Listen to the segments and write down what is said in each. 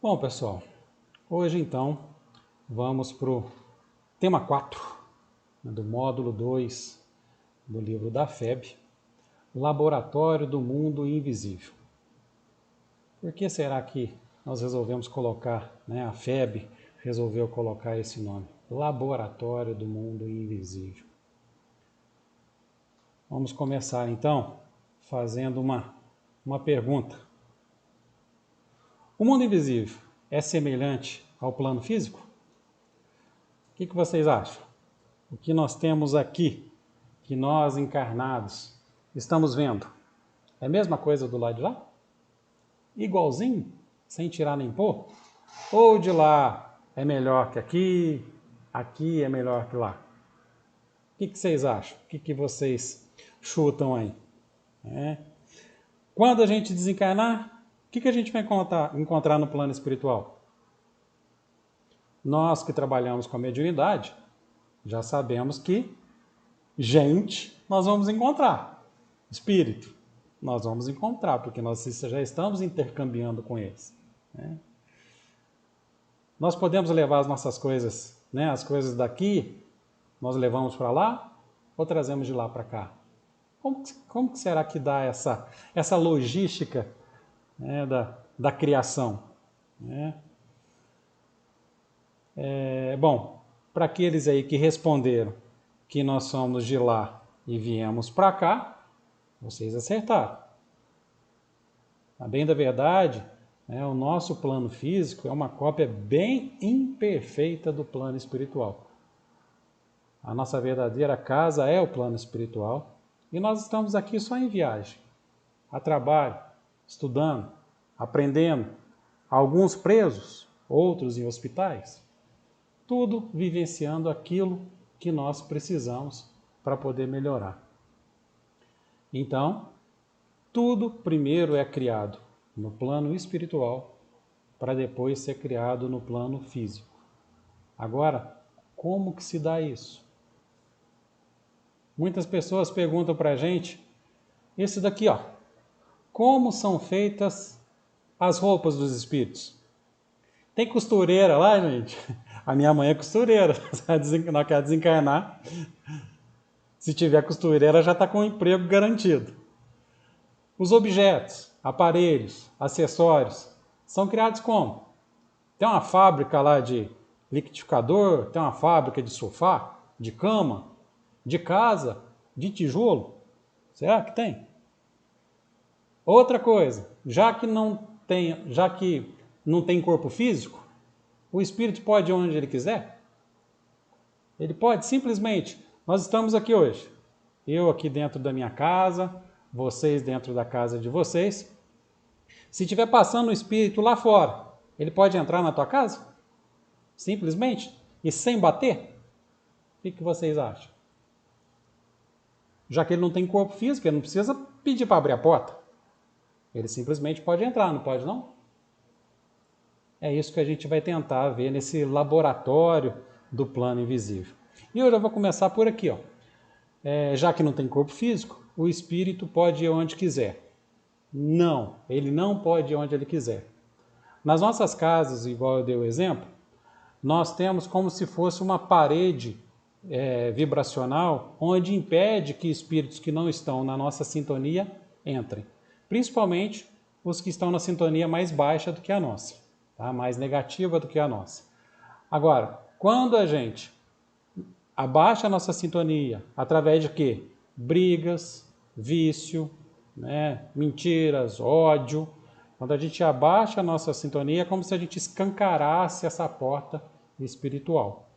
Bom, pessoal, hoje então vamos para o tema 4 do módulo 2 do livro da FEB, Laboratório do Mundo Invisível. Por que será que nós resolvemos colocar, a FEB resolveu colocar esse nome? Laboratório do Mundo Invisível. Vamos começar então fazendo uma pergunta. O mundo invisível é semelhante ao plano físico? O que vocês acham? O que nós temos aqui, que nós encarnados estamos vendo, é a mesma coisa do lado de lá? Igualzinho? Sem tirar nem pôr? Ou de lá é melhor que aqui, aqui é melhor que lá? O que vocês acham? O que vocês chutam aí? Quando a gente desencarnar, o que a gente vai encontrar no plano espiritual? Nós que trabalhamos com a mediunidade, já sabemos que gente nós vamos encontrar. Espírito nós vamos encontrar, porque nós já estamos intercambiando com eles. Nós podemos levar as nossas coisas, as coisas daqui, nós levamos para lá ou trazemos de lá para cá? Como que será que dá essa logística da criação? Bom, para aqueles aí que responderam que nós somos de lá e viemos para cá, vocês acertaram. A bem da verdade, o nosso plano físico é uma cópia bem imperfeita do plano espiritual. A nossa verdadeira casa é o plano espiritual e nós estamos aqui só em viagem, a trabalho, estudando, aprendendo, alguns presos, outros em hospitais, tudo vivenciando aquilo que nós precisamos para poder melhorar. Então, tudo primeiro é criado no plano espiritual para depois ser criado no plano físico. Agora, como que se dá isso? Muitas pessoas perguntam para a gente, esse daqui, como são feitas as roupas dos espíritos? Tem costureira lá, gente? A minha mãe é costureira, não quer desencarnar. Se tiver costureira, já está com o emprego garantido. Os objetos, aparelhos, acessórios, são criados como? Tem uma fábrica lá de liquidificador, tem uma fábrica de sofá, de cama, de casa, de tijolo. Será que tem? Outra coisa, já que não tem corpo físico, o espírito pode ir onde ele quiser? Ele pode simplesmente, nós estamos aqui hoje, eu aqui dentro da minha casa, vocês dentro da casa de vocês. Se estiver passando um espírito lá fora, ele pode entrar na tua casa? Simplesmente? E sem bater? O que vocês acham? Já que ele não tem corpo físico, ele não precisa pedir para abrir a porta. Ele simplesmente pode entrar, não pode não? É isso que a gente vai tentar ver nesse laboratório do plano invisível. E eu já vou começar por aqui. Já que não tem corpo físico, o espírito pode ir onde quiser. Não, ele não pode ir onde ele quiser. Nas nossas casas, igual eu dei o exemplo, nós temos como se fosse uma parede vibracional onde impede que espíritos que não estão na nossa sintonia entrem. Principalmente os que estão na sintonia mais baixa do que a nossa, mais negativa do que a nossa. Agora, quando a gente abaixa a nossa sintonia através de quê? Brigas, vício, mentiras, ódio. Quando a gente abaixa a nossa sintonia, é como se a gente escancarasse essa porta espiritual.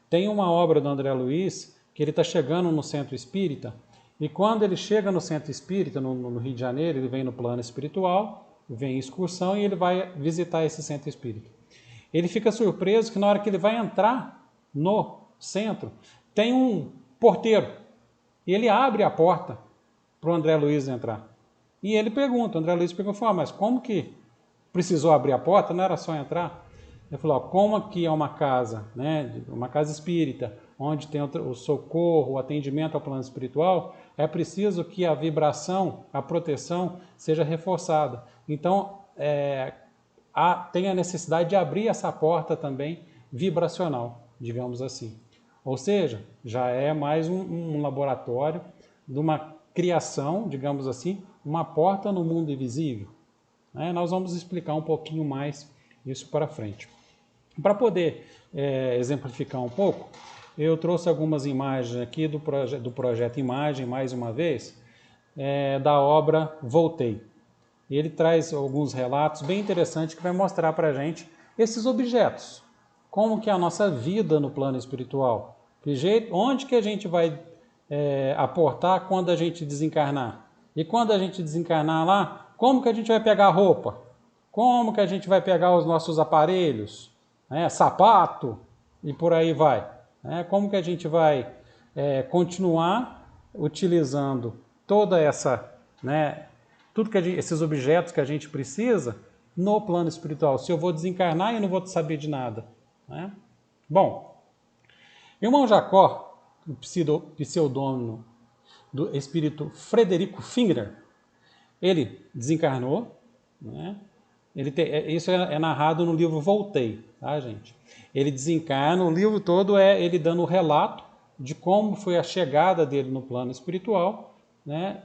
Tem uma obra do André Luiz que ele está chegando no centro espírita e quando ele chega no centro espírita, no Rio de Janeiro, ele vem no plano espiritual, vem em excursão e ele vai visitar esse centro espírita. Ele fica surpreso que na hora que ele vai entrar no centro, tem um porteiro e ele abre a porta para o André Luiz entrar. E ele pergunta, o André Luiz pergunta, mas como que precisou abrir a porta? Não era só entrar? Ele falou, como aqui é uma casa, uma casa espírita, onde tem o socorro, o atendimento ao plano espiritual, é preciso que a vibração, a proteção seja reforçada. Então, tem a necessidade de abrir essa porta também vibracional, digamos assim. Ou seja, já é mais um laboratório de uma criação, digamos assim, uma porta no mundo invisível. Nós vamos explicar um pouquinho mais isso para frente. Para poder exemplificar um pouco, eu trouxe algumas imagens aqui do projeto Imagem, mais uma vez, da obra Voltei. Ele traz alguns relatos bem interessantes que vai mostrar para a gente esses objetos. Como que é a nossa vida no plano espiritual. Onde que a gente vai aportar quando a gente desencarnar? E quando a gente desencarnar lá, como que a gente vai pegar a roupa? Como que a gente vai pegar os nossos aparelhos? Sapato e por aí vai. Como que a gente vai continuar utilizando toda essa... tudo que esses objetos que a gente precisa no plano espiritual. Se eu vou desencarnar e não vou saber de nada. Bom, irmão Jacó, o pseudônimo do espírito Frederico Fingrer, ele desencarnou, isso é narrado no livro Voltei, tá, gente? Ele desencarna, o livro todo é ele dando o relato de como foi a chegada dele no plano espiritual,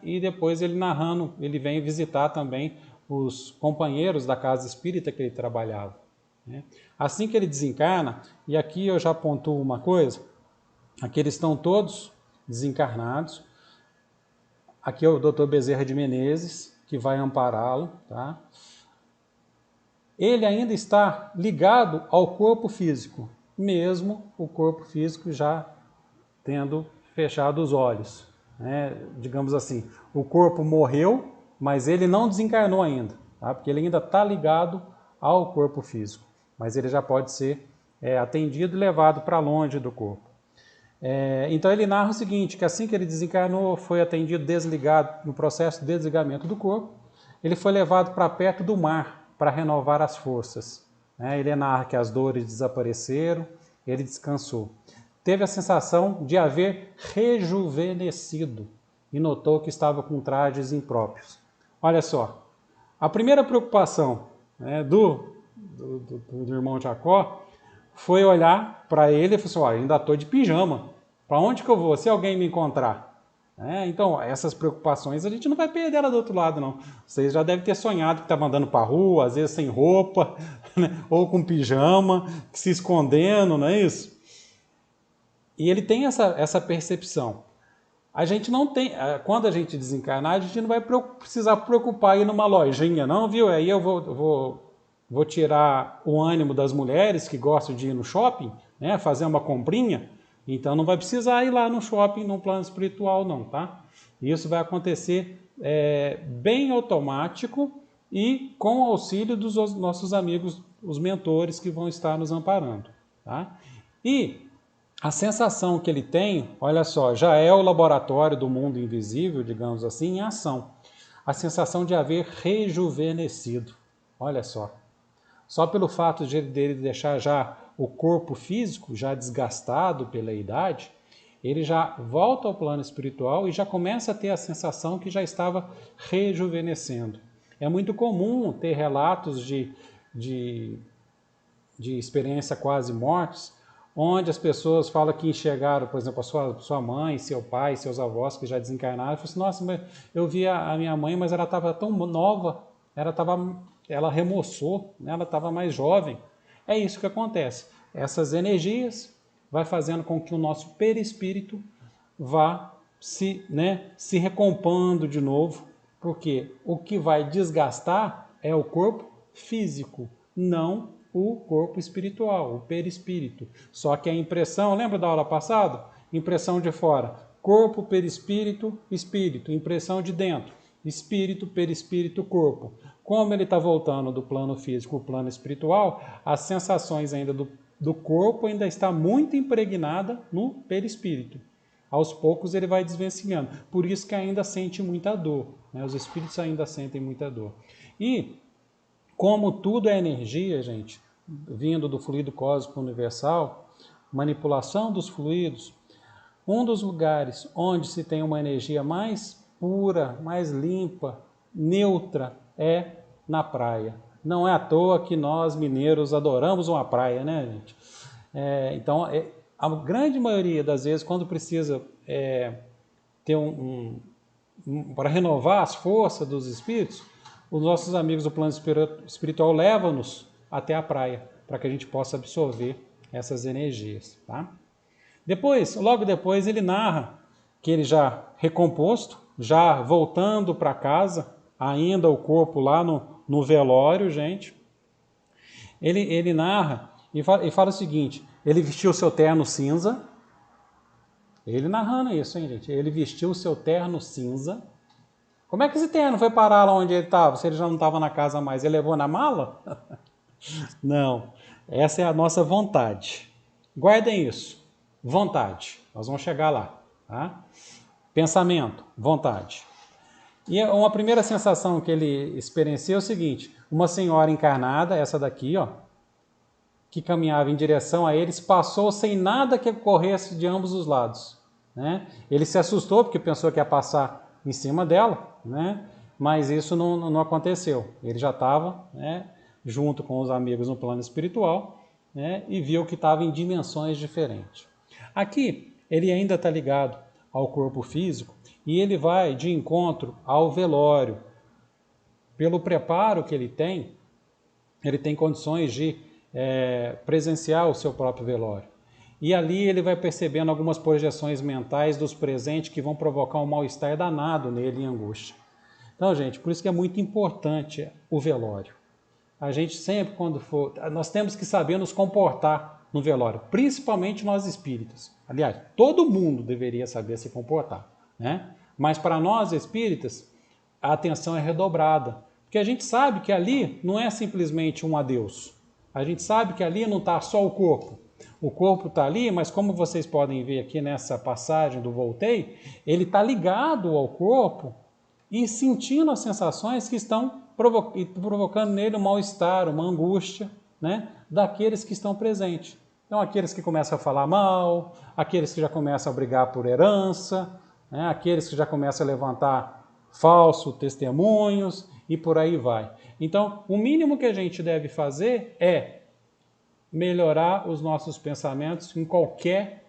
e depois ele narrando, ele vem visitar também os companheiros da casa espírita que ele trabalhava. Assim que ele desencarna, e aqui eu já pontuo uma coisa, aqui eles estão todos desencarnados, aqui é o Dr. Bezerra de Menezes, que vai ampará-lo, tá? Ele ainda está ligado ao corpo físico, mesmo o corpo físico já tendo fechado os olhos. Digamos assim, o corpo morreu, mas ele não desencarnou ainda, tá? Porque ele ainda está ligado ao corpo físico, mas ele já pode ser atendido e levado para longe do corpo. Então ele narra o seguinte, que assim que ele desencarnou, foi atendido desligado, no processo de desligamento do corpo, ele foi levado para perto do mar, para renovar as forças. Ele narra que as dores desapareceram, ele descansou. Teve a sensação de haver rejuvenescido e notou que estava com trajes impróprios. Olha só, a primeira preocupação do irmão Jacó foi olhar para ele e falou assim, ainda estou de pijama, para onde que eu vou se alguém me encontrar? Então, essas preocupações a gente não vai perder ela do outro lado, não. Vocês já devem ter sonhado que estava andando para a rua, às vezes sem roupa, ou com pijama, se escondendo, não é isso? E ele tem essa percepção. A gente não tem, quando a gente desencarnar, a gente não vai precisar preocupar ir numa lojinha, não, viu? Aí eu vou tirar o ânimo das mulheres que gostam de ir no shopping, fazer uma comprinha. Então não vai precisar ir lá no shopping, no plano espiritual não, tá? Isso vai acontecer bem automático e com o auxílio dos nossos amigos, os mentores que vão estar nos amparando, tá? E a sensação que ele tem, olha só, já é o laboratório do mundo invisível, digamos assim, em ação. A sensação de haver rejuvenescido, olha só. Só pelo fato de ele deixar já o corpo físico já desgastado pela idade, ele já volta ao plano espiritual e já começa a ter a sensação que já estava rejuvenescendo. É muito comum ter relatos de experiência quase mortes, onde as pessoas falam que enxergaram, por exemplo, a sua mãe, seu pai, seus avós que já desencarnaram, e falam assim, nossa, mas eu vi a minha mãe, mas ela estava tão nova, ela remoçou, ela estava mais jovem. É isso que acontece. Essas energias vai fazendo com que o nosso perispírito vá se recompondo de novo, porque o que vai desgastar é o corpo físico, não o corpo espiritual, o perispírito. Só que a impressão, lembra da aula passada? Impressão de fora, corpo, perispírito, espírito. Impressão de dentro, espírito, perispírito, corpo. Como ele está voltando do plano físico ao plano espiritual, as sensações ainda do corpo ainda está muito impregnada no perispírito. Aos poucos ele vai desvencilhando. Por isso que ainda sente muita dor. Os espíritos ainda sentem muita dor. E como tudo é energia, gente, vindo do fluido cósmico universal, manipulação dos fluidos, um dos lugares onde se tem uma energia mais pura, mais limpa, neutra, é na praia. Não é à toa que nós mineiros adoramos uma praia, né, gente? Então, a grande maioria das vezes, quando precisa ter para renovar as forças dos espíritos, os nossos amigos do plano espiritual levam-nos até a praia, para que a gente possa absorver essas energias, tá? Logo depois, ele narra que ele já recomposto, já voltando para casa, ainda o corpo lá no velório, gente, ele narra e fala o seguinte: ele vestiu o seu terno cinza. Ele narrando isso, hein, gente? Ele vestiu o seu terno cinza. Como é que esse terno foi parar lá onde ele estava? Se ele já não estava na casa mais, ele levou na mala? Não. Essa é a nossa vontade. Guardem isso. Vontade. Nós vamos chegar lá. Tá? Pensamento. Vontade. E uma primeira sensação que ele experiencia é o seguinte: uma senhora encarnada, essa daqui, ó, que caminhava em direção a eles, passou sem nada que ocorresse de ambos os lados. Né? Ele se assustou porque pensou que ia passar em cima dela, né? Mas isso não aconteceu. Ele já estava, né, junto com os amigos no plano espiritual, né, e viu que estava em dimensões diferentes. Aqui, ele ainda está ligado ao corpo físico e ele vai de encontro ao velório. Pelo preparo que ele tem condições de presenciar o seu próprio velório. E ali ele vai percebendo algumas projeções mentais dos presentes que vão provocar um mal-estar danado nele e angústia. Então, gente, por isso que é muito importante o velório. A gente sempre, quando for... Nós temos que saber nos comportar no velório, principalmente nós espíritas. Aliás, todo mundo deveria saber se comportar, né? Mas para nós espíritas, a atenção é redobrada. Porque a gente sabe que ali não é simplesmente um adeus. A gente sabe que ali não está só o corpo. O corpo está ali, mas como vocês podem ver aqui nessa passagem do Voltei, ele está ligado ao corpo e sentindo as sensações que estão provocando nele um mal-estar, uma angústia, né, daqueles que estão presentes. Então, aqueles que começam a falar mal, aqueles que já começam a brigar por herança, né, aqueles que já começam a levantar falsos testemunhos e por aí vai. Então, o mínimo que a gente deve fazer é melhorar os nossos pensamentos em qualquer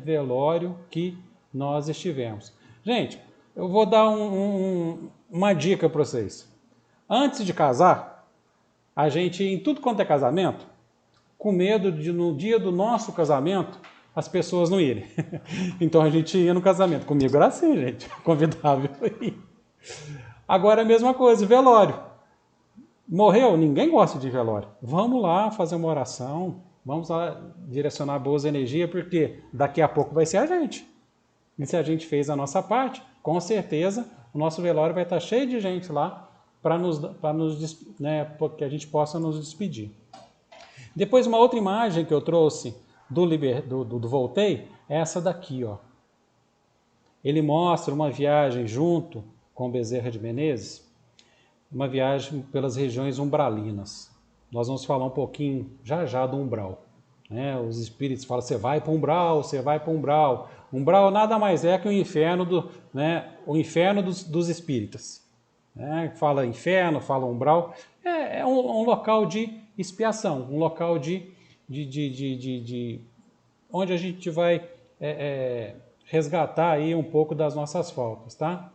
velório que nós estivermos. Gente, eu vou dar uma dica para vocês. Antes de casar, a gente, em tudo quanto é casamento, com medo de no dia do nosso casamento, as pessoas não irem. Então a gente ia no casamento. Comigo era assim, gente. Convidava eu ir. Agora é a mesma coisa, velório. Morreu? Ninguém gosta de velório. Vamos lá fazer uma oração, vamos lá direcionar boas energias, porque daqui a pouco vai ser a gente. E se a gente fez a nossa parte, com certeza o nosso velório vai estar cheio de gente lá para que a gente possa nos despedir. Depois, uma outra imagem que eu trouxe do Voltei é essa daqui, ó. Ele mostra uma viagem junto com Bezerra de Menezes, uma viagem pelas regiões umbralinas. Nós vamos falar um pouquinho já do umbral. Né? Os espíritos falam, você vai para o umbral, você vai para o umbral. Umbral nada mais é que o inferno, o inferno dos espíritas. Né? Fala inferno, fala umbral. É um local de expiação, um local onde a gente vai resgatar aí um pouco das nossas faltas, tá?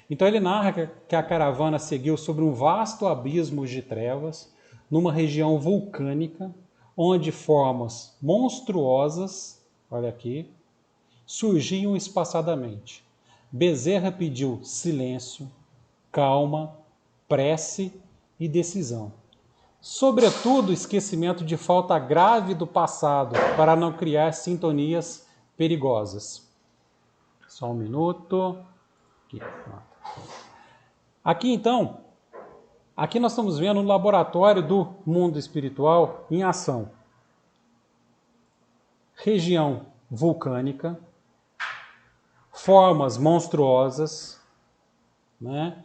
Então ele narra que a caravana seguiu sobre um vasto abismo de trevas, numa região vulcânica, onde formas monstruosas, olha aqui, surgiam espaçadamente. Bezerra pediu silêncio, calma, prece e decisão. Sobretudo, esquecimento de falta grave do passado, para não criar sintonias perigosas. Só um minuto. Aqui então, aqui nós estamos vendo o laboratório do mundo espiritual em ação. Região vulcânica, formas monstruosas, né?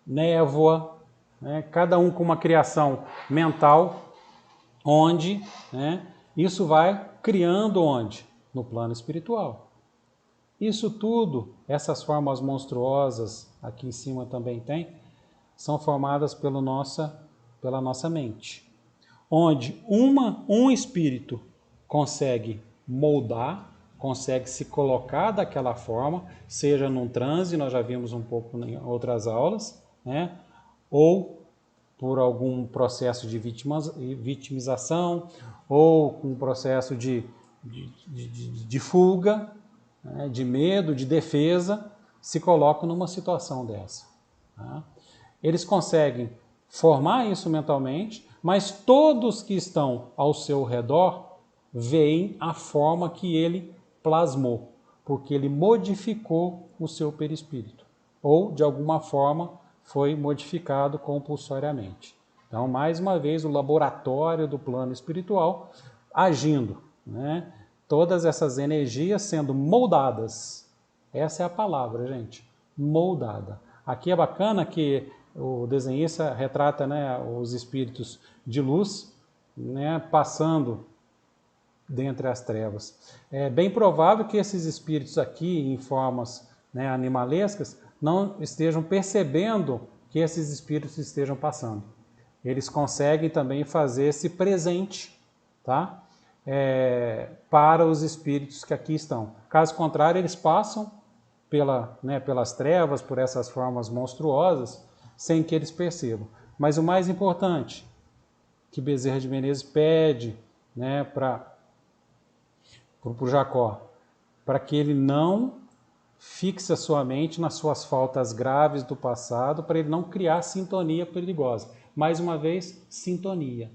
Névoa, né? Cada um com uma criação mental, onde, né, isso vai criando onde? No plano espiritual. Isso tudo, essas formas monstruosas, aqui em cima também tem, são formadas pela nossa mente, onde um espírito consegue moldar, consegue se colocar daquela forma, seja num transe, nós já vimos um pouco em outras aulas, né? Ou por algum processo de vitimização, ou um processo de fuga, né? De medo, de defesa, se colocam numa situação dessa. Tá? Eles conseguem formar isso mentalmente, mas todos que estão ao seu redor veem a forma que ele plasmou, porque ele modificou o seu perispírito, ou de alguma forma foi modificado compulsoriamente. Então, mais uma vez, o laboratório do plano espiritual agindo, né? Todas essas energias sendo moldadas. Essa é a palavra, gente, moldada. Aqui é bacana que o desenhista retrata, né, os espíritos de luz, né, passando dentre as trevas. É bem provável que esses espíritos aqui, em formas, né, animalescas, não estejam percebendo que esses espíritos estejam passando. Eles conseguem também fazer esse presente, tá? Para os espíritos que aqui estão. Caso contrário, eles passam pelas trevas, por essas formas monstruosas, sem que eles percebam. Mas o mais importante que Bezerra de Menezes pede, né, para o Jacó, para que ele não fixe a sua mente nas suas faltas graves do passado, para ele não criar sintonia perigosa. Mais uma vez, sintonia.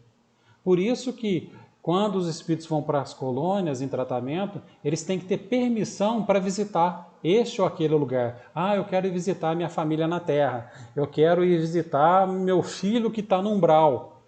Por isso que, quando os espíritos vão para as colônias em tratamento, eles têm que ter permissão para visitar este ou aquele lugar. Ah, eu quero ir visitar minha família na Terra. Eu quero ir visitar meu filho que está no umbral.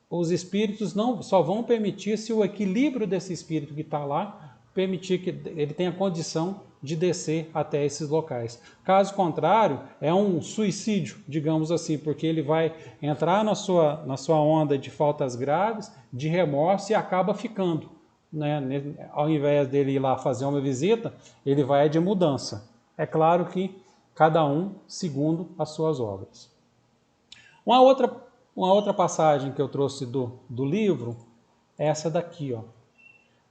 Os espíritos não só vão permitir se o equilíbrio desse espírito que está lá permitir que ele tenha condição de descer até esses locais. Caso contrário, é um suicídio, digamos assim, porque ele vai entrar na sua onda de faltas graves, de remorso e acaba ficando. Né? Ao invés dele ir lá fazer uma visita, ele vai de mudança. É claro que cada um segundo as suas obras. Uma outra passagem que eu trouxe do livro é essa daqui, ó.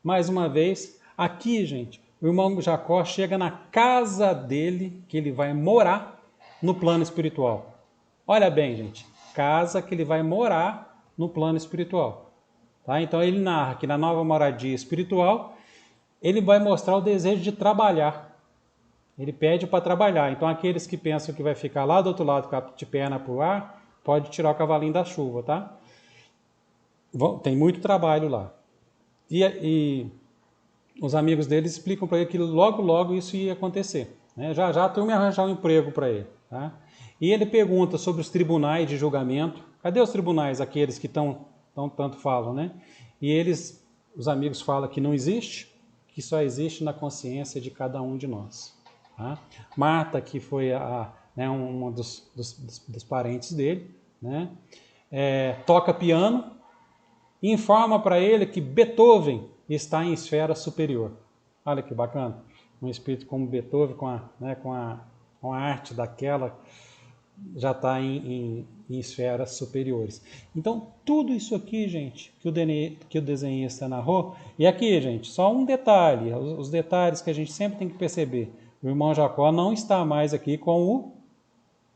Mais uma vez, aqui, gente, o irmão Jacó chega na casa dele, que ele vai morar no plano espiritual. Olha bem, gente, casa que ele vai morar no plano espiritual. Tá? Então ele narra que na nova moradia espiritual, ele vai mostrar o desejo de trabalhar. Ele pede para trabalhar. Então aqueles que pensam que vai ficar lá do outro lado com a perna para o ar, pode tirar o cavalinho da chuva, tá? Tem muito trabalho lá. E os amigos dele explicam para ele que logo, logo isso ia acontecer. Né? Já já tu me arranjar um emprego para ele. Tá? E ele pergunta sobre os tribunais de julgamento. Cadê os tribunais, aqueles que tanto falam, né? E os amigos falam que não existe, que só existe na consciência de cada um de nós. Tá? Marta, que foi uma dos parentes dele, né? Toca piano e informa para ele que Beethoven está em esfera superior. Olha que bacana, um espírito como Beethoven, com a arte daquela, já está em esferas superiores. Então, tudo isso aqui, gente, que o desenhista narrou, e aqui, gente, só um detalhe, os detalhes que a gente sempre tem que perceber. O irmão Jacó não está mais aqui com o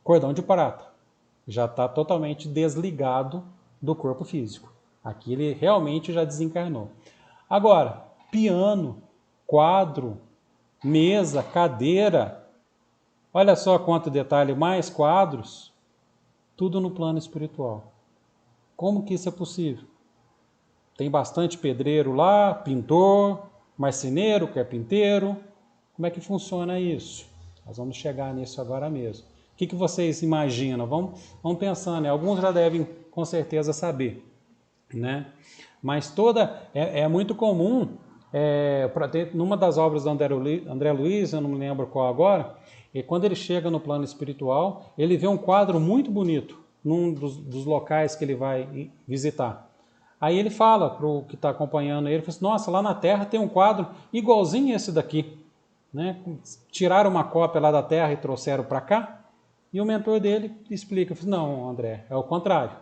cordão de prata. Já está totalmente desligado do corpo físico. Aqui ele realmente já desencarnou. Agora, piano, quadro, mesa, cadeira, olha só quanto detalhe, mais quadros, tudo no plano espiritual. Como que isso é possível? Tem bastante pedreiro lá, pintor, marceneiro, carpinteiro. Como é que funciona isso? Nós vamos chegar nisso agora mesmo. O que vocês imaginam? Vamos pensando, né? Alguns já devem com certeza saber, né? Mas é muito comum, numa das obras do André Luiz, eu não me lembro qual agora, e quando ele chega no plano espiritual, ele vê um quadro muito bonito num dos locais que ele vai visitar. Aí ele fala para o que está acompanhando ele, fala assim, nossa, lá na Terra tem um quadro igualzinho esse daqui. né? Tiraram uma cópia lá da Terra e trouxeram para cá. E o mentor dele explica, não, André, é o contrário.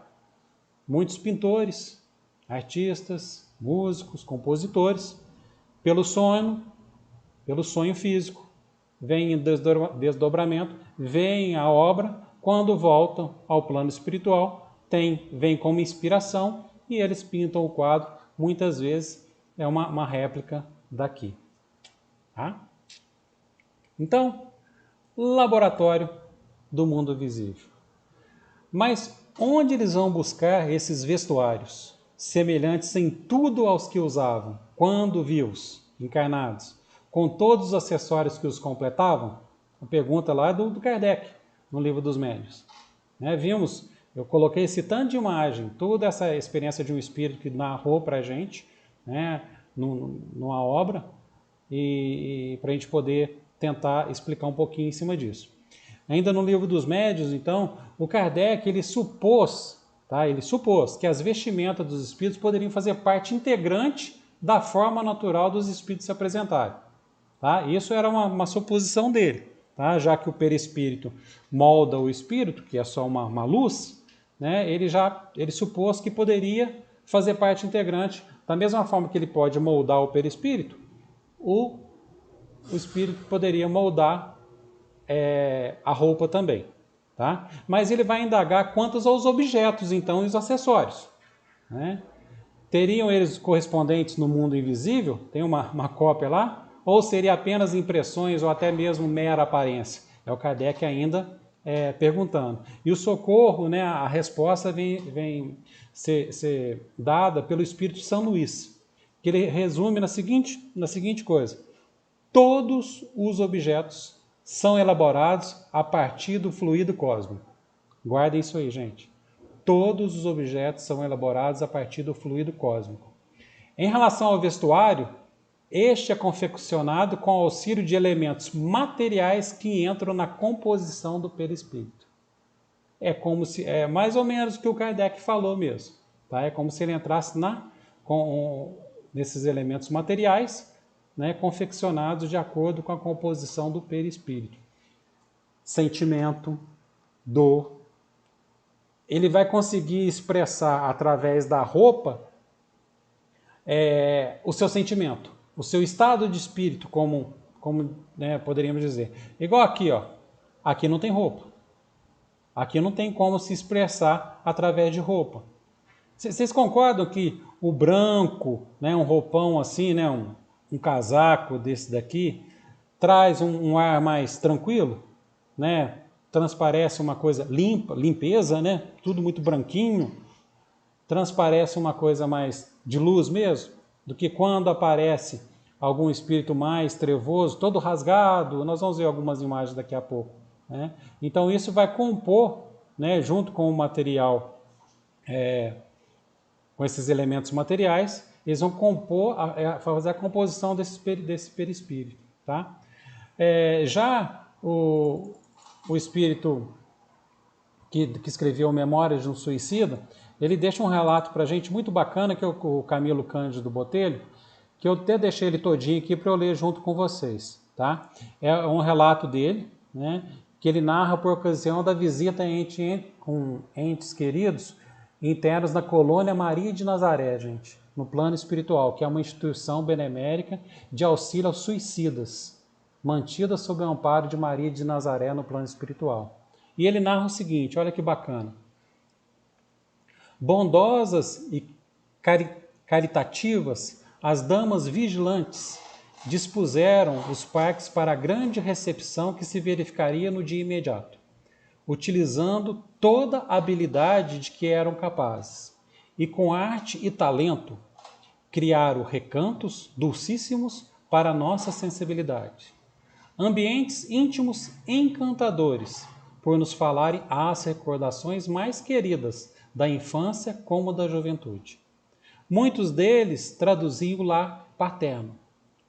Muitos pintores, artistas, músicos, compositores, pelo sonho físico, vem em desdobramento, vem a obra, quando voltam ao plano espiritual, vem como inspiração e eles pintam o quadro, muitas vezes é uma réplica daqui. Tá? Então, laboratório do mundo visível. Mas onde eles vão buscar esses vestuários, semelhantes em tudo aos que usavam, quando viu-os encarnados, com todos os acessórios que os completavam? A pergunta lá é do Kardec, no Livro dos Médiuns. Vimos, eu coloquei esse tanto de imagem, toda essa experiência de um espírito que narrou para a gente, numa obra, e para a gente poder tentar explicar um pouquinho em cima disso. Ainda no Livro dos Médiuns, então, o Kardec ele supôs que as vestimentas dos espíritos poderiam fazer parte integrante da forma natural dos espíritos se apresentarem. Tá? Isso era uma suposição dele, tá? Já que o perispírito molda o espírito, que é só uma luz, ele supôs que poderia fazer parte integrante, da mesma forma que ele pode moldar o perispírito, o espírito poderia moldar a roupa também. Tá? Mas ele vai indagar quantos aos objetos, então, e os acessórios. Teriam eles correspondentes no mundo invisível? Tem uma cópia lá? Ou seria apenas impressões ou até mesmo mera aparência? É o Kardec ainda perguntando. E o socorro, a resposta vem ser dada pelo Espírito de São Luís, que ele resume na seguinte coisa: todos os objetos são elaborados a partir do fluido cósmico. Guardem isso aí, gente. Todos os objetos são elaborados a partir do fluido cósmico. Em relação ao vestuário, este é confeccionado com auxílio de elementos materiais que entram na composição do perispírito. É mais ou menos o que o Kardec falou mesmo. Tá? É como se ele entrasse nesses elementos materiais, confeccionados de acordo com a composição do perispírito. Sentimento, dor. Ele vai conseguir expressar através da roupa o seu sentimento, o seu estado de espírito, como poderíamos dizer. Igual aqui, ó. Aqui não tem roupa. Aqui não tem como se expressar através de roupa. Vocês concordam que o branco, um roupão assim, um casaco desse daqui, traz um ar mais tranquilo, transparece uma coisa limpeza, tudo muito branquinho, transparece uma coisa mais de luz mesmo, do que quando aparece algum espírito mais trevoso, todo rasgado. Nós vamos ver algumas imagens daqui a pouco. Então isso vai compor, junto com o material, com esses elementos materiais, eles vão compor, fazer a composição desse perispírito. Tá? Já o espírito que escreveu Memórias de um Suicida, ele deixa um relato para a gente muito bacana, que é o Camilo Cândido Botelho, que eu até deixei ele todinho aqui para eu ler junto com vocês. Tá? É um relato dele, que ele narra por ocasião da visita com entes queridos internos na colônia Maria de Nazaré, gente, no plano espiritual, que é uma instituição benemérita de auxílio aos suicidas, mantida sob o amparo de Maria de Nazaré no plano espiritual. E ele narra o seguinte, olha que bacana. Bondosas e caritativas, as damas vigilantes dispuseram os parques para a grande recepção que se verificaria no dia imediato, utilizando toda a habilidade de que eram capazes, e com arte e talento criaram recantos dulcíssimos para a nossa sensibilidade. Ambientes íntimos encantadores, por nos falarem as recordações mais queridas da infância como da juventude. Muitos deles traduziam o lar paterno.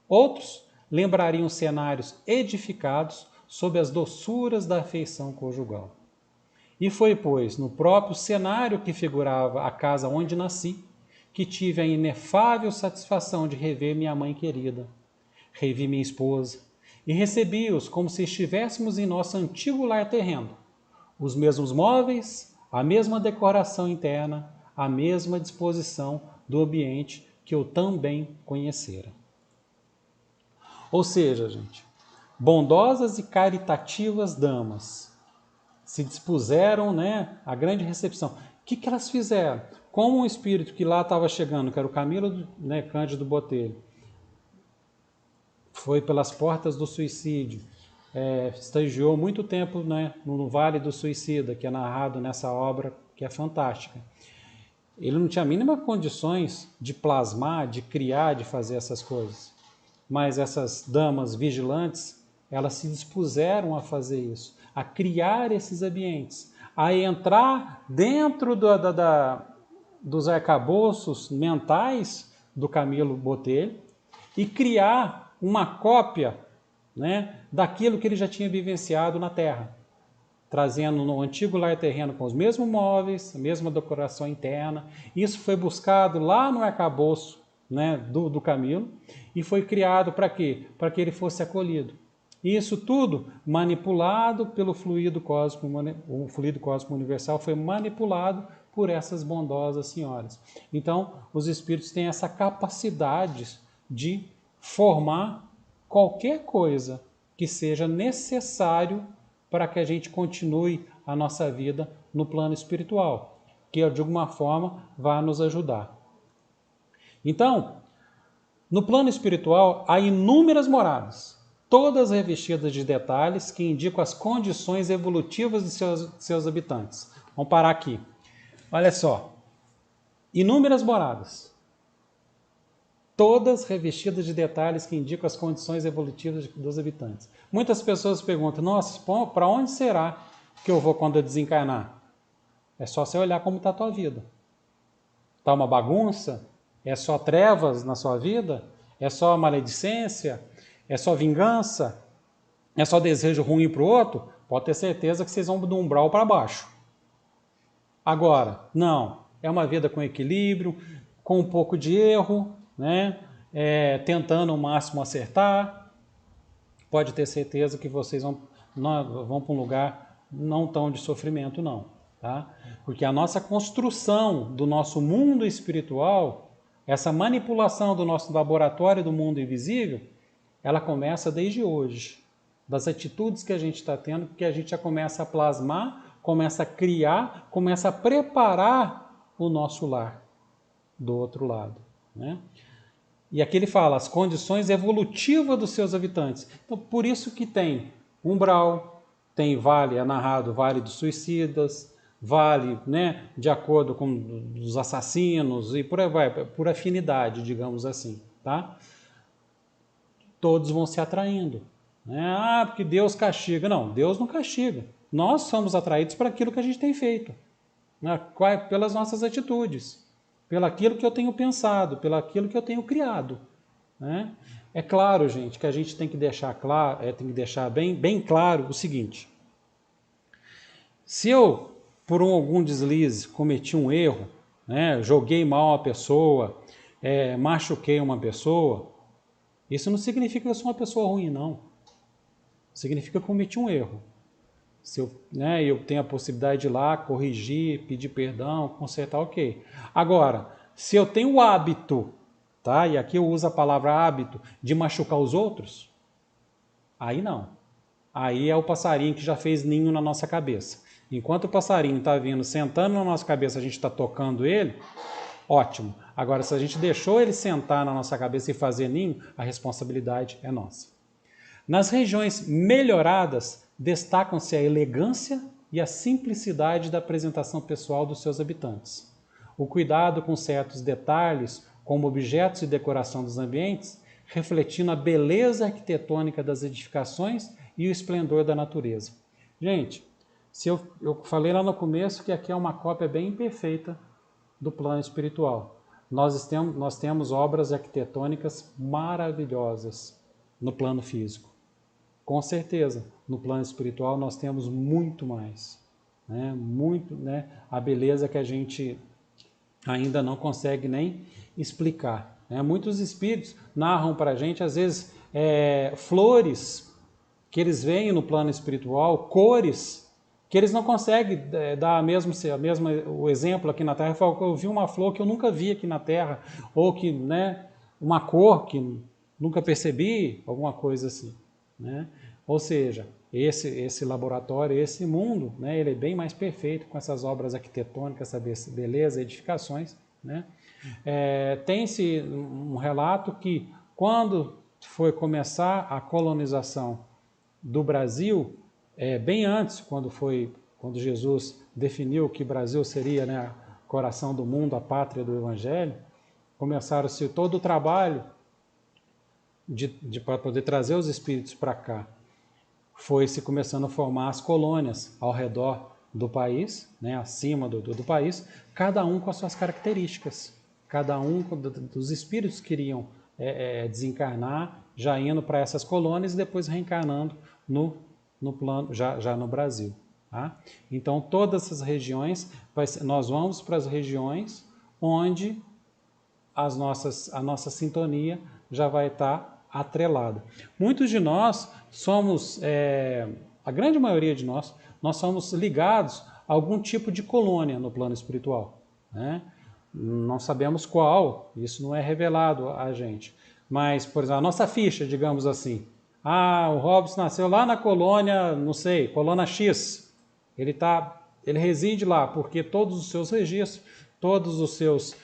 Outros lembrariam cenários edificados sob as doçuras da afeição conjugal. E foi, pois, no próprio cenário que figurava a casa onde nasci, que tive a inefável satisfação de rever minha mãe querida. Revi minha esposa, e recebi-os como se estivéssemos em nosso antigo lar terreno. Os mesmos móveis, a mesma decoração interna, a mesma disposição do ambiente que eu também conhecera. Ou seja, gente, bondosas e caritativas damas se dispuseram, à grande recepção. O que elas fizeram? Como um espírito que lá estava chegando, que era o Camilo, Cândido Botelho, foi pelas portas do suicídio, estagiou muito tempo, no Vale do Suicida, que é narrado nessa obra que é fantástica. Ele não tinha a mínima condições de plasmar, de criar, de fazer essas coisas. Mas essas damas vigilantes, elas se dispuseram a fazer isso, a criar esses ambientes, a entrar dentro dos arcabouços mentais do Camilo Botelho e criar uma cópia, daquilo que ele já tinha vivenciado na Terra, trazendo no antigo lar terreno com os mesmos móveis, a mesma decoração interna. Isso foi buscado lá no arcabouço, do Camilo, e foi criado para quê? Para que ele fosse acolhido. E isso tudo manipulado pelo fluido cósmico, o fluido cósmico universal foi manipulado por essas bondosas senhoras. Então, os espíritos têm essa capacidade de formar qualquer coisa que seja necessário para que a gente continue a nossa vida no plano espiritual, que de alguma forma vai nos ajudar. Então, no plano espiritual há inúmeras moradas, todas revestidas de detalhes que indicam as condições evolutivas de seus habitantes. Vamos parar aqui. Olha só, inúmeras moradas, todas revestidas de detalhes que indicam as condições evolutivas dos habitantes. Muitas pessoas perguntam, nossa, para onde será que eu vou quando eu desencarnar? É só você olhar como está a tua vida. Está uma bagunça? É só trevas na sua vida? É só maledicência? É só vingança? É só desejo ruim para o outro? Pode ter certeza que vocês vão do umbral para baixo. Agora, não. É uma vida com equilíbrio, com um pouco de erro, tentando o máximo acertar. Pode ter certeza que vocês vão para um lugar não tão de sofrimento, não. Tá? Porque a nossa construção do nosso mundo espiritual, essa manipulação do nosso laboratório do mundo invisível, ela começa desde hoje. Das atitudes que a gente está tendo, que a gente já começa a plasmar, começa a criar, começa a preparar o nosso lar do outro lado. E aqui ele fala as condições evolutivas dos seus habitantes. Então, por isso que tem umbral, tem vale, é narrado Vale dos Suicidas, vale, de acordo com os assassinos e por aí vai, por afinidade, digamos assim, tá? Todos vão se atraindo. Porque Deus castiga. Não, Deus não castiga. Nós somos atraídos para aquilo que a gente tem feito, pelas nossas atitudes, pelo aquilo que eu tenho pensado, pelo aquilo que eu tenho criado. É claro, gente, que a gente tem que deixar claro, tem que deixar bem claro o seguinte: se eu, por algum deslize, cometi um erro, joguei mal a pessoa, machuquei uma pessoa, isso não significa que eu sou uma pessoa ruim, não. Significa que eu cometi um erro. Se eu tenho a possibilidade de ir lá, corrigir, pedir perdão, consertar, ok. Agora, se eu tenho o hábito, tá? E aqui eu uso a palavra hábito, de machucar os outros, aí não. Aí é o passarinho que já fez ninho na nossa cabeça. Enquanto o passarinho está vindo, sentando na nossa cabeça, a gente está tocando ele, ótimo. Agora, se a gente deixou ele sentar na nossa cabeça e fazer ninho, a responsabilidade é nossa. Nas regiões melhoradas, destacam-se a elegância e a simplicidade da apresentação pessoal dos seus habitantes. O cuidado com certos detalhes, como objetos e decoração dos ambientes, refletindo a beleza arquitetônica das edificações e o esplendor da natureza. Gente, eu falei lá no começo que aqui é uma cópia bem perfeita do plano espiritual. Nós temos obras arquitetônicas maravilhosas no plano físico. Com certeza, no plano espiritual nós temos muito mais. A beleza que a gente ainda não consegue nem explicar. Muitos espíritos narram para a gente, às vezes, flores que eles veem no plano espiritual cores que eles não conseguem dar o exemplo aqui na Terra. Eu vi uma flor que eu nunca vi aqui na Terra, ou que, né, uma cor que nunca percebi, alguma coisa assim, né? Ou seja, esse laboratório, esse mundo, né, ele é bem mais perfeito com essas obras arquitetônicas, essa beleza, edificações, né? Tem-se um relato que quando foi começar a colonização do Brasil, bem antes, quando Jesus definiu que o Brasil seria, né, o coração do mundo, a pátria do Evangelho, começaram-se todo o trabalho para poder trazer os espíritos para cá. Foi-se começando a formar as colônias ao redor do país, né, acima do país, cada um com as suas características. Cada um dos espíritos queriam desencarnar, já indo para essas colônias e depois reencarnando no plano, já no Brasil. Tá? Então, todas essas regiões, nós vamos para as regiões onde a nossa sintonia já vai estar atrelada. Muitos de nós somos, a grande maioria de nós somos ligados a algum tipo de colônia no plano espiritual, né? Não sabemos qual, isso não é revelado a gente. Mas, por exemplo, a nossa ficha, digamos assim. O Robson nasceu lá na colônia, não sei, colônia X. Ele reside lá porque todos os seus registros, todos os seus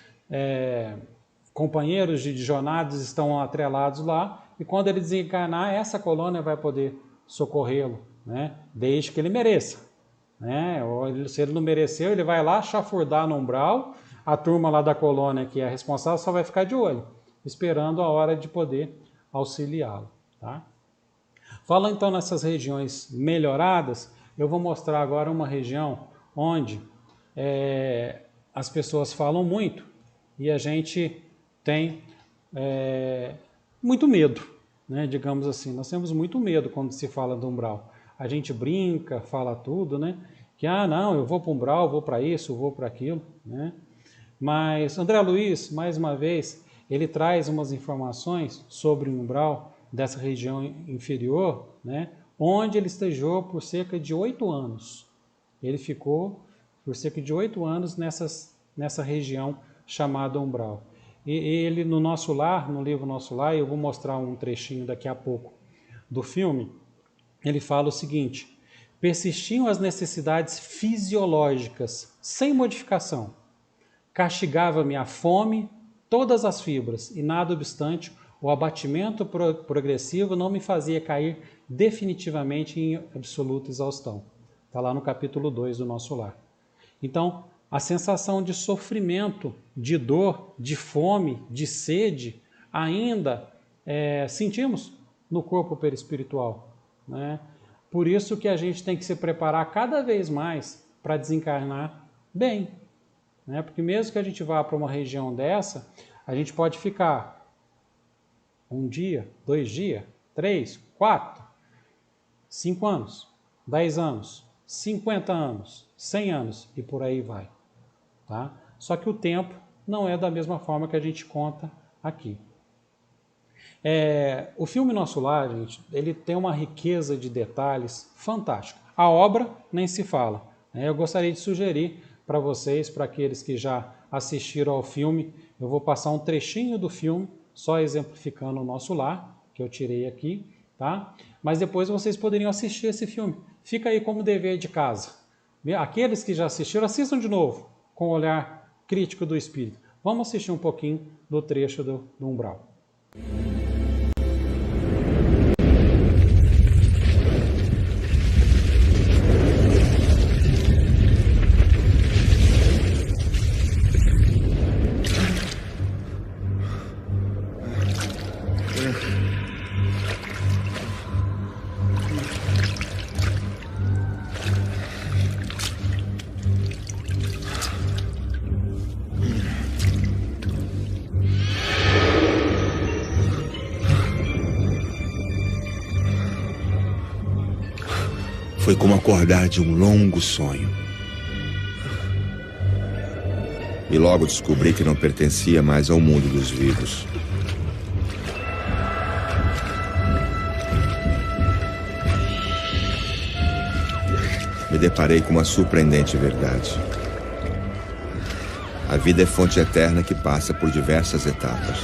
companheiros de jornadas estão atrelados lá. E quando ele desencarnar, essa colônia vai poder socorrê-lo, né? Desde que ele mereça, né? Ou se ele não mereceu, ele vai lá chafurdar no umbral. A turma lá da colônia que é responsável só vai ficar de olho, esperando a hora de poder auxiliá-lo. Tá? Falando então nessas regiões melhoradas, eu vou mostrar agora uma região onde as pessoas falam muito e a gente tem muito medo, né? Digamos assim. Nós temos muito medo quando se fala do umbral. A gente brinca, fala tudo, né? Que, não, eu vou para o umbral, vou para isso, eu vou para aquilo, né? Mas André Luiz, mais uma vez, ele traz umas informações sobre o umbral dessa região inferior, né, onde ele estejou por cerca de 8 anos. Ele ficou por cerca de 8 anos nessa região chamada umbral. E ele, no Nosso Lar, no livro Nosso Lar, eu vou mostrar um trechinho daqui a pouco do filme, ele fala o seguinte: persistiam as necessidades fisiológicas, sem modificação. Castigava-me a fome, todas as fibras, e nada obstante, o abatimento progressivo não me fazia cair definitivamente em absoluta exaustão. Está lá no capítulo 2 do Nosso Lar. Então, a sensação de sofrimento, de dor, de fome, de sede, ainda sentimos no corpo perispiritual, né? Por isso que a gente tem que se preparar cada vez mais para desencarnar bem, né? Porque mesmo que a gente vá para uma região dessa, a gente pode ficar 1 dia, 2 dias, 3, 4, 5 anos, 10 anos, 50 anos, 100 anos e por aí vai. Tá? Só que o tempo não é da mesma forma que a gente conta aqui. O filme Nosso Lar, gente, ele tem uma riqueza de detalhes fantástica. A obra nem se fala, né? Eu gostaria de sugerir para vocês, para aqueles que já assistiram ao filme, eu vou passar um trechinho do filme, só exemplificando o Nosso Lar, que eu tirei aqui, tá? Mas depois vocês poderiam assistir esse filme. Fica aí como dever de casa. Aqueles que já assistiram, assistam de novo, com o olhar crítico do espírito. Vamos assistir um pouquinho do trecho do umbral. Foi como acordar de um longo sonho. E logo descobri que não pertencia mais ao mundo dos vivos. me deparei com uma surpreendente verdade. A vida é fonte eterna que passa por diversas etapas.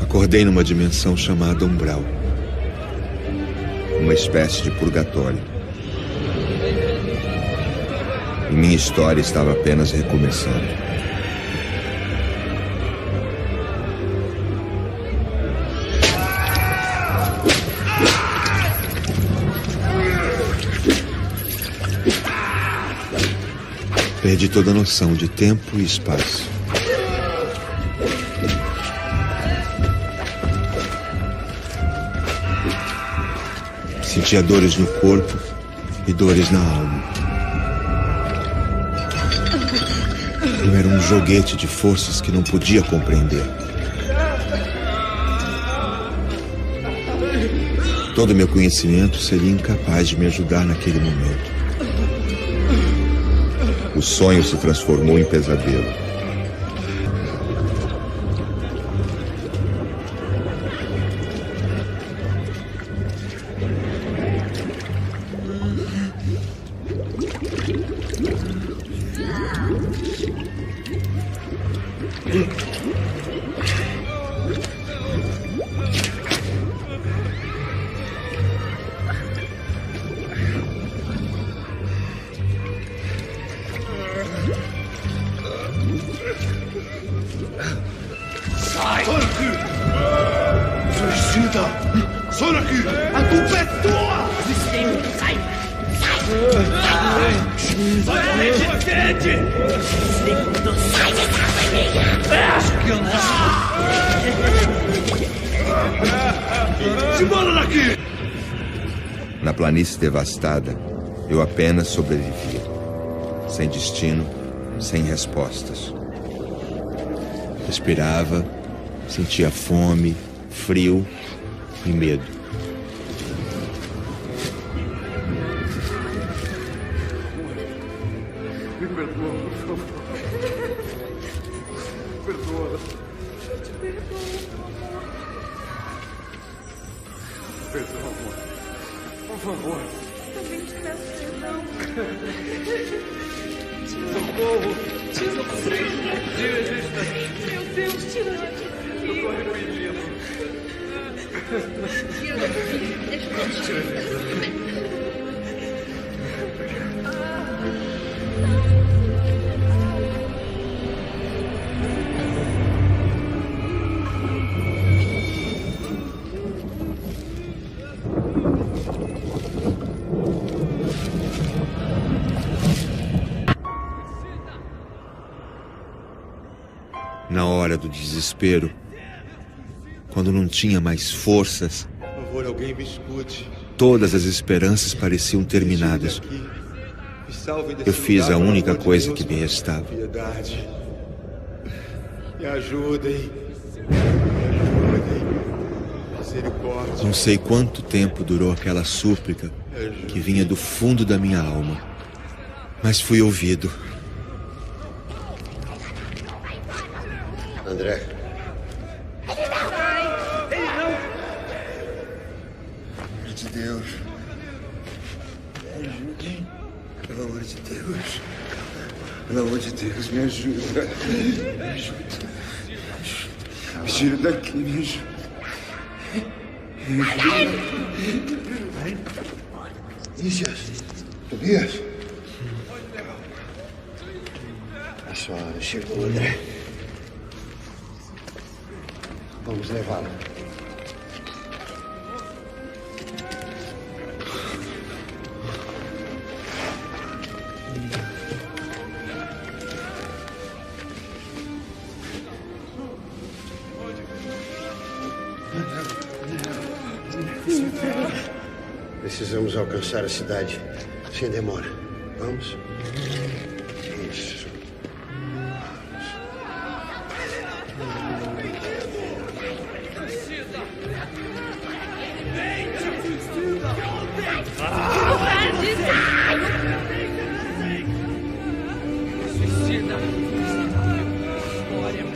Acordei numa dimensão chamada umbral, uma espécie de purgatório. E minha história estava apenas recomeçando. Perdi toda a noção de tempo e espaço. Sentia dores no corpo e dores na alma. Eu era um joguete de forças que não podia compreender. Todo meu conhecimento seria incapaz de me ajudar naquele momento. O sonho se transformou em pesadelo. Na planície devastada, eu apenas sobrevivia, sem destino, sem respostas. Respirava, sentia fome, frio e medo. Me perdoa, por favor. Perdoa. Eu te perdoo. Perdoa, amor. Por favor. Também te peço perdão. Socorro. Meu Deus, tira daqui. Eu tô arrependido. Tira daqui. Deixa eu tirar. Na hora do desespero, quando não tinha mais forças, Por favor, alguém me escute. todas as esperanças pareciam terminadas. Eu fiz a única coisa que me restava. Piedade. Me ajudem. Misericórdia. Não sei quanto tempo durou aquela súplica que vinha do fundo da minha alma, mas fui ouvido. André. Pelo amor de Deus. Me ajudem. Pelo amor de Deus. Pelo amor de Deus, me ajuda. Me ajuda. Me tira daqui, me ajuda. Me ajuda. Tobias. A sua hora chegou, André. Vamos levá-lo. Precisamos alcançar a cidade sem demora. Vamos? Isso. Suicida. Glória.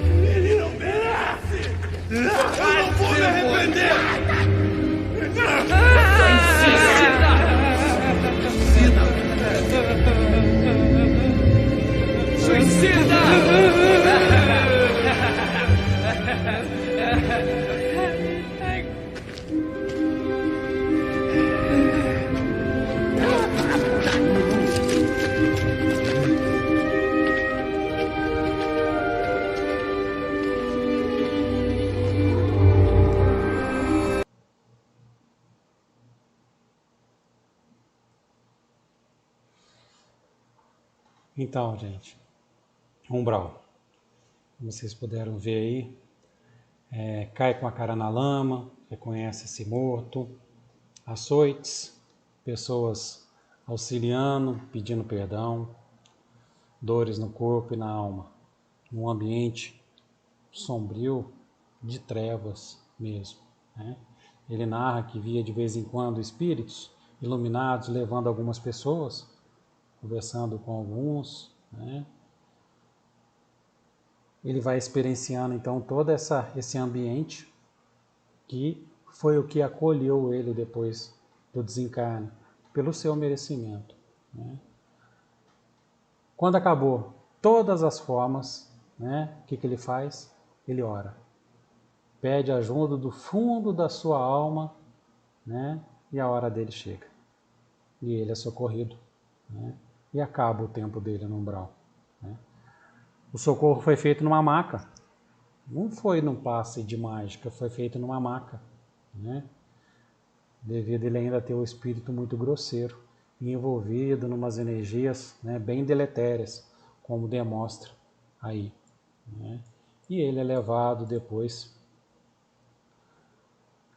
Então, gente, umbral, como vocês puderam ver aí, cai com a cara na lama, reconhece-se morto, açoites, pessoas auxiliando, pedindo perdão, dores no corpo e na alma, num ambiente sombrio, de trevas mesmo, né? Ele narra que via de vez em quando espíritos iluminados levando algumas pessoas, conversando com alguns, né? Ele vai experienciando então todo esse ambiente que foi o que acolheu ele depois do desencarne, pelo seu merecimento, né? Quando acabou todas as formas, né, o que ele faz? Ele ora. Pede ajuda do fundo da sua alma, né, e a hora dele chega. E ele é socorrido, né, e acaba o tempo dele no umbral, né. O socorro foi feito numa maca. Não foi num passe de mágica, foi feito numa maca, né, devido a ele ainda ter o espírito muito grosseiro e envolvido em umas energias, né, bem deletérias, como demonstra aí, né. E ele é levado depois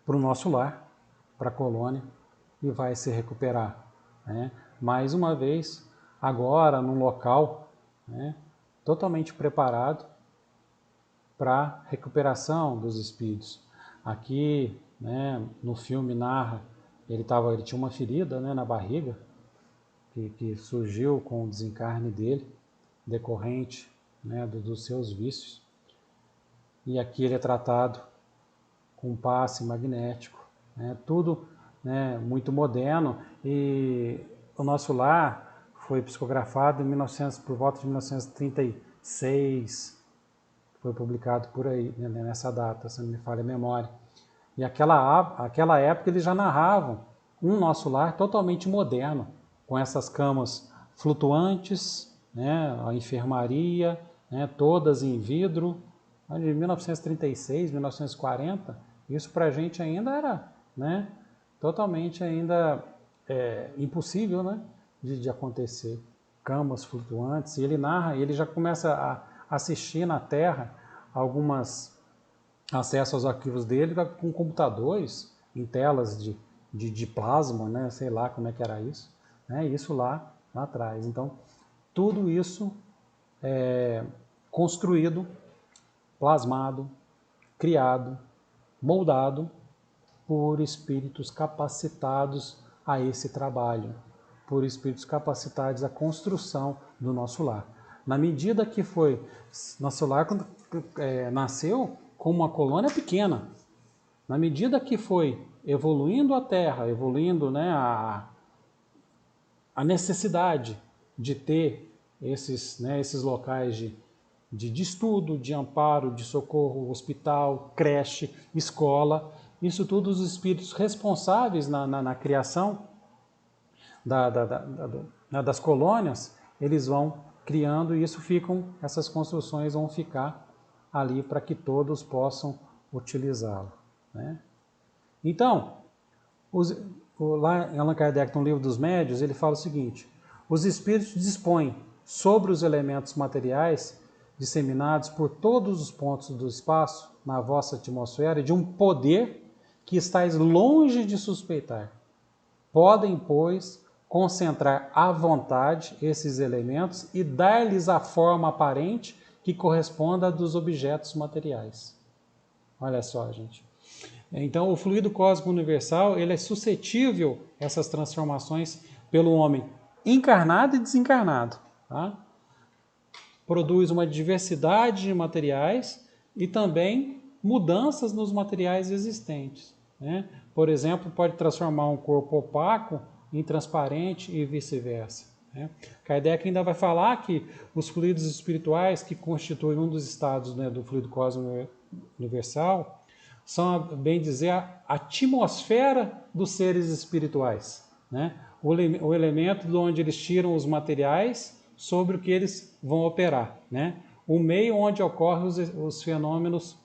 para o nosso lar, para a colônia, e vai se recuperar, né, mais uma vez, agora num local, né, totalmente preparado para recuperação dos espíritos. Aqui, né, no filme narra, ele tinha uma ferida, né, na barriga, que surgiu com o desencarne dele, decorrente, né, dos seus vícios. E aqui ele é tratado com passe magnético, né, tudo, né, muito moderno. E o nosso lar foi psicografado por volta de 1936, foi publicado por aí, né, nessa data, se não me falha a memória. E aquela época eles já narravam um nosso lar totalmente moderno, com essas camas flutuantes, né, a enfermaria, né, todas em vidro. De 1936, 1940, isso para a gente ainda era, né, totalmente ainda impossível, né, de acontecer. Camas flutuantes, e ele narra, ele já começa a assistir na Terra acesso aos arquivos dele com computadores em telas de plasma, né, sei lá como é que era isso, né, isso lá atrás. Então, tudo isso é construído, plasmado, criado, moldado por espíritos capacitados a esse trabalho, por espíritos capacitados à construção do nosso lar. Na medida que nosso lar nasceu como uma colônia pequena, na medida que foi evoluindo a Terra, evoluindo, né, a necessidade de ter esses locais de estudo, de amparo, de socorro, hospital, creche, escola, isso tudo os espíritos responsáveis na criação das colônias, eles vão criando, e essas construções vão ficar ali para que todos possam utilizá-lo, né? Então, lá em Allan Kardec, no Livro dos Médiuns, ele fala o seguinte: os espíritos dispõem sobre os elementos materiais disseminados por todos os pontos do espaço na vossa atmosfera de um poder que estáis longe de suspeitar. Podem, pois, concentrar à vontade esses elementos e dar-lhes a forma aparente que corresponda a dos objetos materiais. Olha só, gente. Então, o fluido cósmico universal, ele é suscetível a essas transformações pelo homem encarnado e desencarnado, tá? Produz uma diversidade de materiais e também mudanças nos materiais existentes, né? Por exemplo, pode transformar um corpo opaco em transparente e vice-versa, né? Kardec ainda vai falar que os fluidos espirituais que constituem um dos estados, né, do fluido cósmico universal são, bem dizer, a atmosfera dos seres espirituais, né? O elemento de onde eles tiram os materiais sobre o que eles vão operar, né? O meio onde ocorrem os fenômenos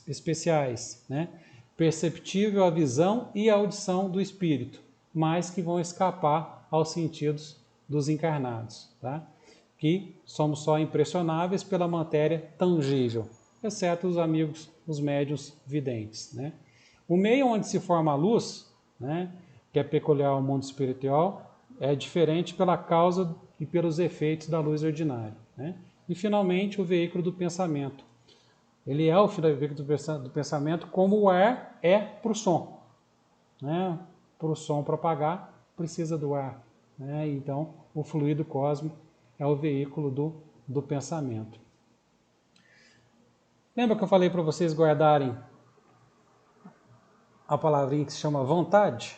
especiais, né? Perceptível a visão e a audição do espírito, mas que vão escapar aos sentidos dos encarnados, tá? que somos só impressionáveis pela matéria tangível, exceto os amigos, os médiuns videntes, né? O meio onde se forma a luz, né, que é peculiar ao mundo espiritual, é diferente pela causa e pelos efeitos da luz ordinária, né? E, finalmente, o veículo do pensamento. Ele é o veículo do pensamento como o ar é para o som, né? Para o som propagar, precisa do ar, né? Então, o fluido cósmico é o veículo do pensamento. Lembra que eu falei para vocês guardarem a palavrinha que se chama vontade?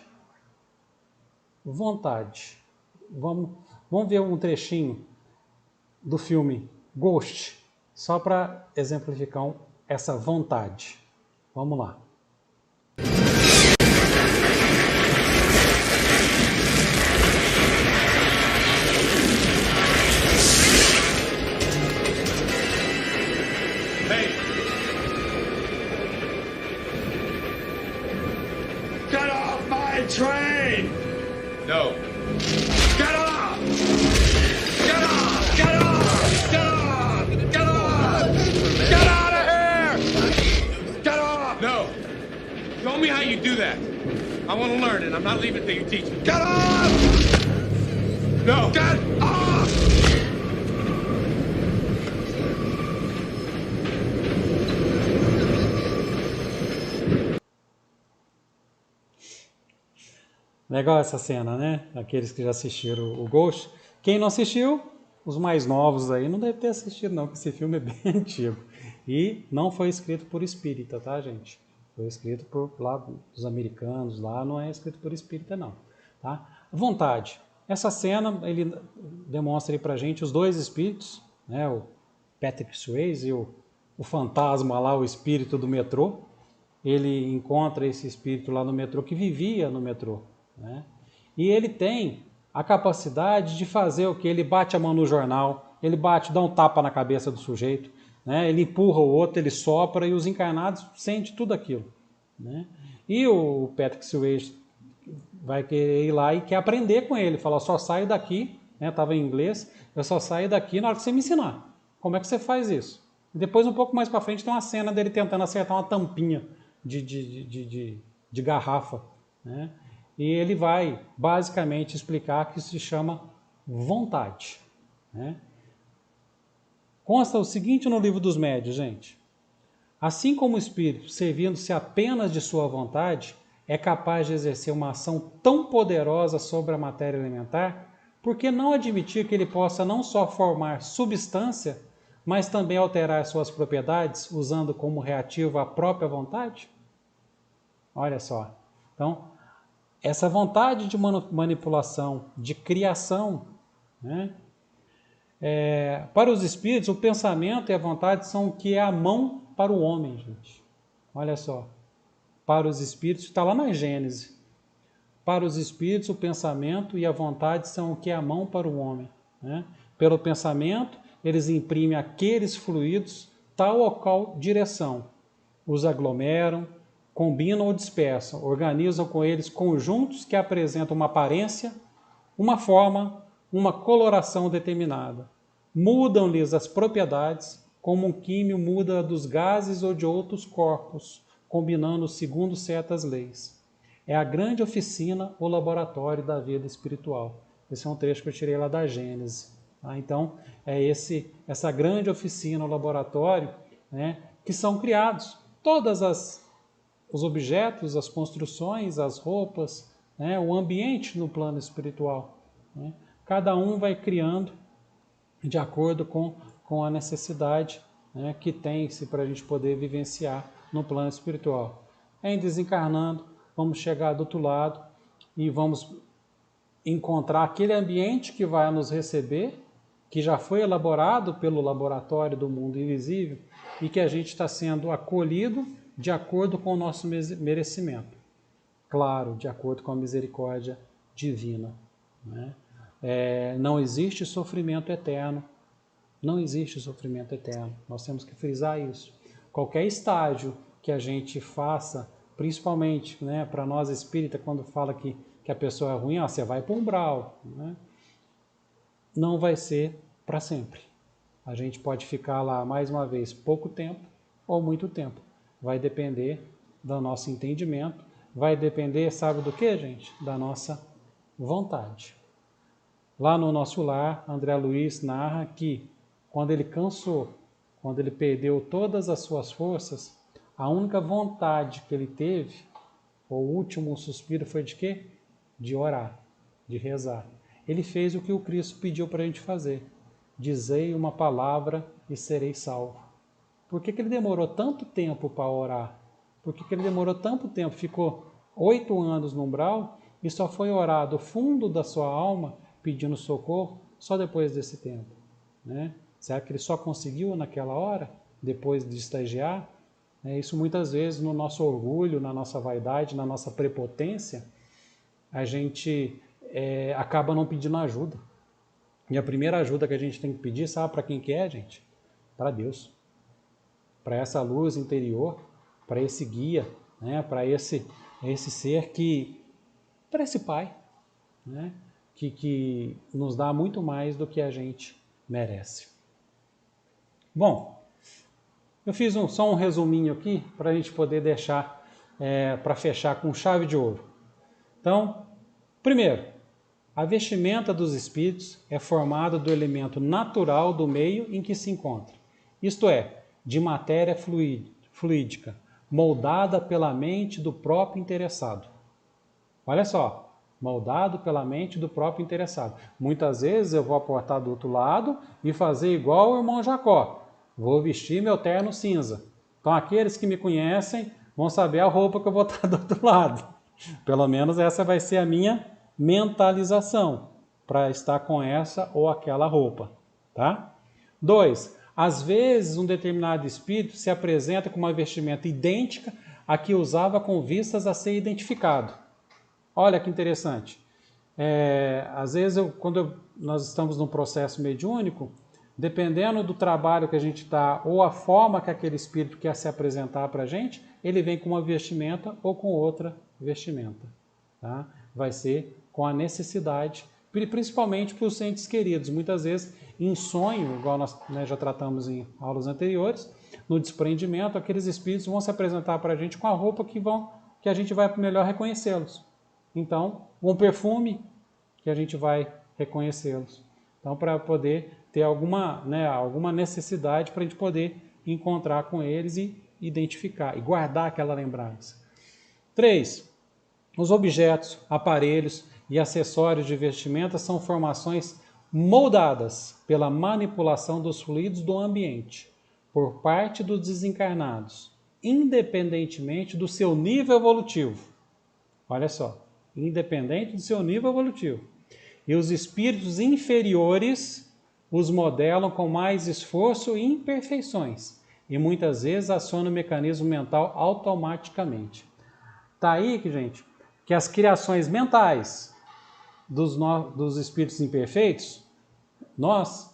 Vontade. Vamos ver um trechinho do filme Ghost, só para exemplificar essa vontade. Vamos lá. Hey! Get off my train! No. Get off! Get off! Get off! Get off! Get off! Get out of here! Get off! No. Show me how you do that. I want to learn it. I'm not leaving until you teach me. Get off! No. Get off! Legal essa cena, né? Aqueles que já assistiram o Ghost. Quem não assistiu, os mais novos aí, não deve ter assistido não, porque esse filme é bem antigo. E não foi escrito por espírita, tá, gente? Foi escrito por lá dos americanos, lá não é escrito por espírita não, tá? Vontade. Essa cena, ele demonstra aí pra gente os dois espíritos, né? O Patrick Swayze e o fantasma lá, o espírito do metrô. Ele encontra esse espírito lá no metrô, que vivia no metrô, né? E ele tem a capacidade de fazer o que? Ele bate a mão no jornal, ele dá um tapa na cabeça do sujeito, né? Ele empurra o outro, ele sopra, e os encarnados sentem tudo aquilo, né? E o Patrick Swayze vai querer ir lá e quer aprender com ele, fala, só saio daqui, né? Estava em inglês, eu só saio daqui na hora que você me ensinar. Como é que você faz isso? E depois, um pouco mais para frente, tem uma cena dele tentando acertar uma tampinha de garrafa, né? E ele vai basicamente explicar que isso se chama vontade, né? Consta o seguinte no Livro dos Médiuns, gente. Assim como o espírito, servindo-se apenas de sua vontade, é capaz de exercer uma ação tão poderosa sobre a matéria elementar, por que não admitir que ele possa não só formar substância, mas também alterar suas propriedades, usando como reativo a própria vontade? Olha só. Então, essa vontade de manipulação, de criação, né? Para os espíritos, o pensamento e a vontade são o que é a mão para o homem, gente. Olha só. Para os espíritos, está lá na Gênese. Para os espíritos, o pensamento e a vontade são o que é a mão para o homem, né? Pelo pensamento, eles imprimem aqueles fluidos tal ou qual direção. Os aglomeram, combinam ou dispersam, organizam com eles conjuntos que apresentam uma aparência, uma forma, uma coloração determinada. Mudam-lhes as propriedades, como um químio muda dos gases ou de outros corpos, combinando segundo certas leis. É a grande oficina ou laboratório da vida espiritual. Esse é um trecho que eu tirei lá da Gênese. Tá? Então, é essa grande oficina ou laboratório, né, que são criados todas os objetos, as construções, as roupas, né, o ambiente no plano espiritual, né? Cada um vai criando de acordo com a necessidade, né, que tem-se para a gente poder vivenciar no plano espiritual. Em desencarnando, vamos chegar do outro lado e vamos encontrar aquele ambiente que vai nos receber, que já foi elaborado pelo laboratório do mundo invisível e que a gente está sendo acolhido de acordo com o nosso merecimento. Claro, de acordo com a misericórdia divina, né? Não existe sofrimento eterno. Não existe sofrimento eterno. Nós temos que frisar isso. Qualquer estágio que a gente faça, principalmente, né, para nós espírita, quando fala que a pessoa é ruim, você vai para o umbral, né? Não vai ser para sempre. A gente pode ficar lá, mais uma vez, pouco tempo ou muito tempo. Vai depender do nosso entendimento, vai depender, sabe do que, gente? Da nossa vontade. Lá no Nosso Lar, André Luiz narra que quando ele cansou, quando ele perdeu todas as suas forças, a única vontade que ele teve, o último suspiro foi de quê? De orar, de rezar. Ele fez o que o Cristo pediu para a gente fazer. Dizei uma palavra e serei salvo. Por que ele demorou tanto tempo para orar? Por que ele demorou tanto tempo? Ficou 8 anos no umbral e só foi orar do fundo da sua alma pedindo socorro só depois desse tempo, né? Será que ele só conseguiu naquela hora, depois de estagiar? Isso muitas vezes no nosso orgulho, na nossa vaidade, na nossa prepotência, a gente acaba não pedindo ajuda. E a primeira ajuda que a gente tem que pedir, sabe para quem que é, gente? Para Deus. Para essa luz interior, para esse guia, né? Para esse ser para esse Pai, né? Que nos dá muito mais do que a gente merece. Bom, eu fiz só um resuminho aqui para a gente poder deixar, para fechar com chave de ouro. Então, primeiro, a vestimenta dos espíritos é formada do elemento natural do meio em que se encontra, isto é, de matéria fluídica, moldada pela mente do próprio interessado. Olha só, moldado pela mente do próprio interessado. Muitas vezes eu vou aportar do outro lado e fazer igual o irmão Jacó. Vou vestir meu terno cinza. Então aqueles que me conhecem vão saber a roupa que eu vou estar do outro lado. Pelo menos essa vai ser a minha mentalização para estar com essa ou aquela roupa, tá? 2. Às vezes um determinado espírito se apresenta com uma vestimenta idêntica à que usava com vistas a ser identificado. Olha que interessante. Às vezes, quando nós estamos num processo mediúnico, dependendo do trabalho que a gente está, ou a forma que aquele espírito quer se apresentar para a gente, ele vem com uma vestimenta ou com outra vestimenta. Tá? Vai ser com a necessidade, principalmente para os entes queridos. Muitas vezes, em sonho, igual nós já tratamos em aulas anteriores, no desprendimento, aqueles espíritos vão se apresentar para a gente com a roupa que a gente vai melhor reconhecê-los. Então, um perfume que a gente vai reconhecê-los. Então, para poder ter alguma necessidade para a gente poder encontrar com eles e identificar e guardar aquela lembrança. 3. Os objetos, aparelhos e acessórios de vestimenta são formações moldadas pela manipulação dos fluidos do ambiente por parte dos desencarnados, independentemente do seu nível evolutivo. Olha só. Independente do seu nível evolutivo. E os espíritos inferiores os modelam com mais esforço e imperfeições, e muitas vezes acionam o mecanismo mental automaticamente. Está aí, gente, que as criações mentais dos espíritos imperfeitos, nós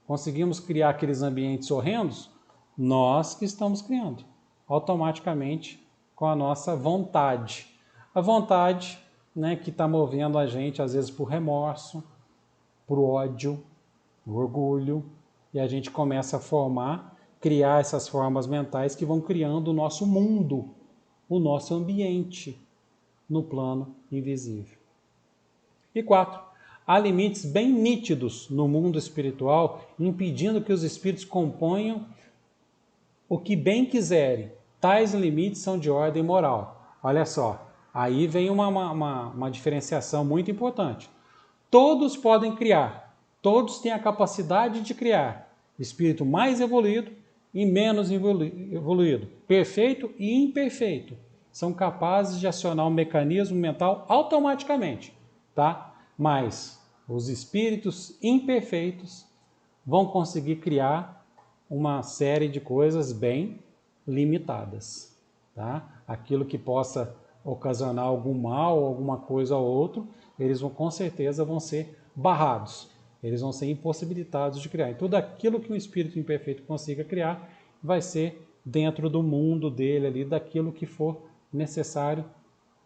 conseguimos criar aqueles ambientes horrendos, nós que estamos criando, automaticamente com a nossa vontade. A vontade, né, que está movendo a gente, às vezes, por remorso, por ódio, por orgulho, e a gente começa a criar essas formas mentais que vão criando o nosso mundo, o nosso ambiente no plano invisível. E 4. Há limites bem nítidos no mundo espiritual, impedindo que os espíritos componham o que bem quiserem. Tais limites são de ordem moral. Olha só. Aí vem uma diferenciação muito importante. Todos podem criar, todos têm a capacidade de criar. Espírito mais evoluído e menos evoluído, perfeito e imperfeito, são capazes de acionar um mecanismo mental automaticamente, tá? Mas os espíritos imperfeitos vão conseguir criar uma série de coisas bem limitadas, tá? Aquilo que possa ocasionar algum mal, alguma coisa ou outro, eles com certeza vão ser barrados, eles vão ser impossibilitados de criar. E tudo aquilo que um espírito imperfeito consiga criar vai ser dentro do mundo dele ali, daquilo que for necessário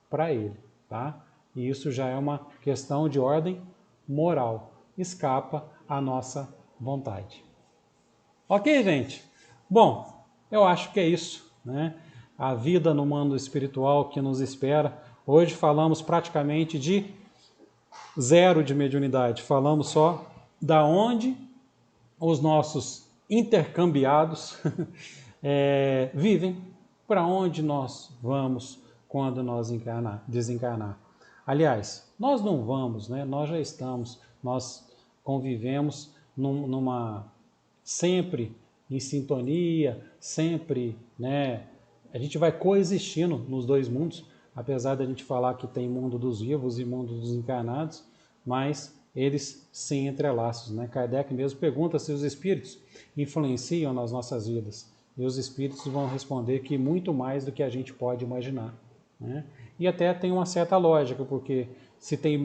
para ele, tá? E isso já é uma questão de ordem moral, escapa à nossa vontade. Ok, gente? Bom, eu acho que é isso, né? A vida no mundo espiritual que nos espera. Hoje falamos praticamente de zero de mediunidade. Falamos só da onde os nossos intercambiados vivem, para onde nós vamos quando nós desencarnar. Aliás, nós não vamos, né? Nós já estamos, nós convivemos sempre em sintonia, sempre, né? A gente vai coexistindo nos dois mundos, apesar da gente falar que tem mundo dos vivos e mundo dos encarnados, mas eles se entrelaçam, né? Kardec mesmo pergunta se os espíritos influenciam nas nossas vidas. E os espíritos vão responder que muito mais do que a gente pode imaginar, né? E até tem uma certa lógica, porque se tem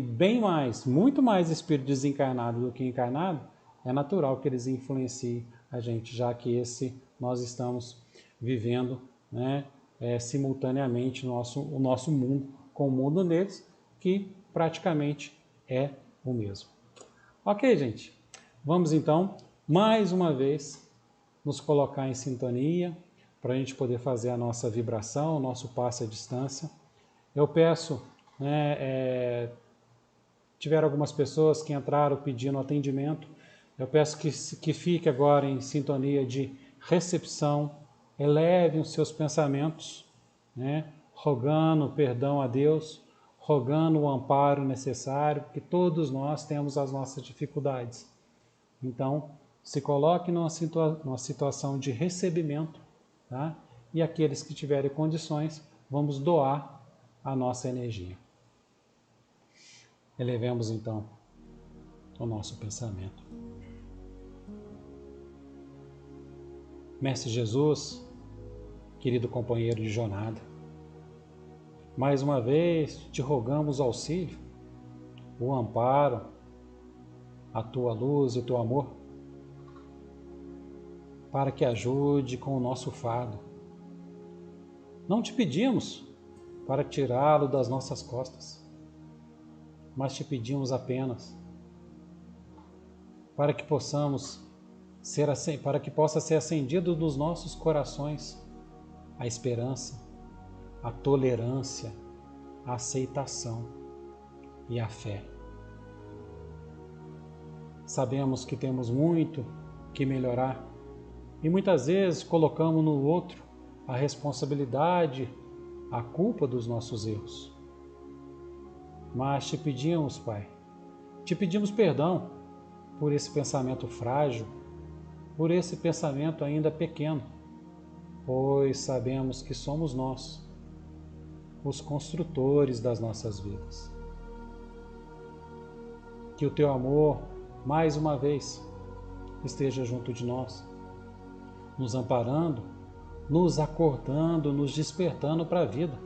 muito mais espírito desencarnado do que encarnado, é natural que eles influenciem a gente, já que nós estamos vivendo, né, simultaneamente o nosso mundo com o mundo deles, que praticamente é o mesmo. Ok, gente? Vamos então, mais uma vez, nos colocar em sintonia, para a gente poder fazer a nossa vibração, o nosso passe à distância. Eu peço, né, tiveram algumas pessoas que entraram pedindo atendimento, eu peço que fique agora em sintonia de recepção, elevem os seus pensamentos, né, rogando perdão a Deus, rogando o amparo necessário, porque todos nós temos as nossas dificuldades. Então, se coloque numa situação de recebimento, tá? E aqueles que tiverem condições, vamos doar a nossa energia. Elevemos então o nosso pensamento. Mestre Jesus, querido companheiro de jornada, mais uma vez te rogamos auxílio, o amparo, a tua luz e o teu amor, para que ajude com o nosso fardo. Não te pedimos para tirá-lo das nossas costas, mas te pedimos apenas para que possa ser acendido nos nossos corações a esperança, a tolerância, a aceitação e a fé. Sabemos que temos muito que melhorar e muitas vezes colocamos no outro a responsabilidade, a culpa dos nossos erros. Mas te pedimos, Pai, te pedimos perdão por esse pensamento frágil, por esse pensamento ainda pequeno, pois sabemos que somos nós, os construtores das nossas vidas. Que o teu amor, mais uma vez, esteja junto de nós, nos amparando, nos acordando, nos despertando para a vida,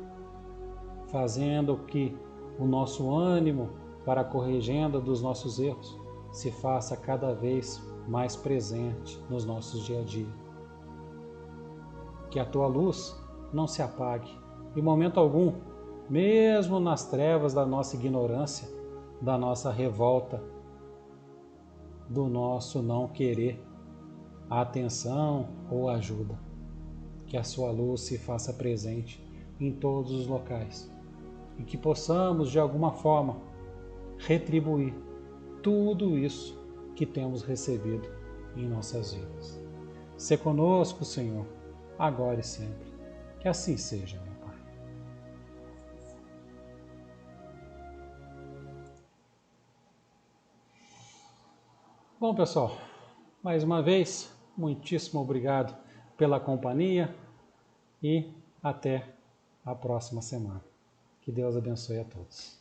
fazendo que o nosso ânimo para a corrigenda dos nossos erros se faça cada vez mais presente nos nossos dia a dia. Que a tua luz não se apague em momento algum, mesmo nas trevas da nossa ignorância, da nossa revolta, do nosso não querer a atenção ou ajuda. Que a sua luz se faça presente em todos os locais e que possamos, de alguma forma, retribuir tudo isso que temos recebido em nossas vidas. Sê conosco, Senhor, agora e sempre. Que assim seja, meu Pai. Bom, pessoal, mais uma vez, muitíssimo obrigado pela companhia e até a próxima semana. Que Deus abençoe a todos.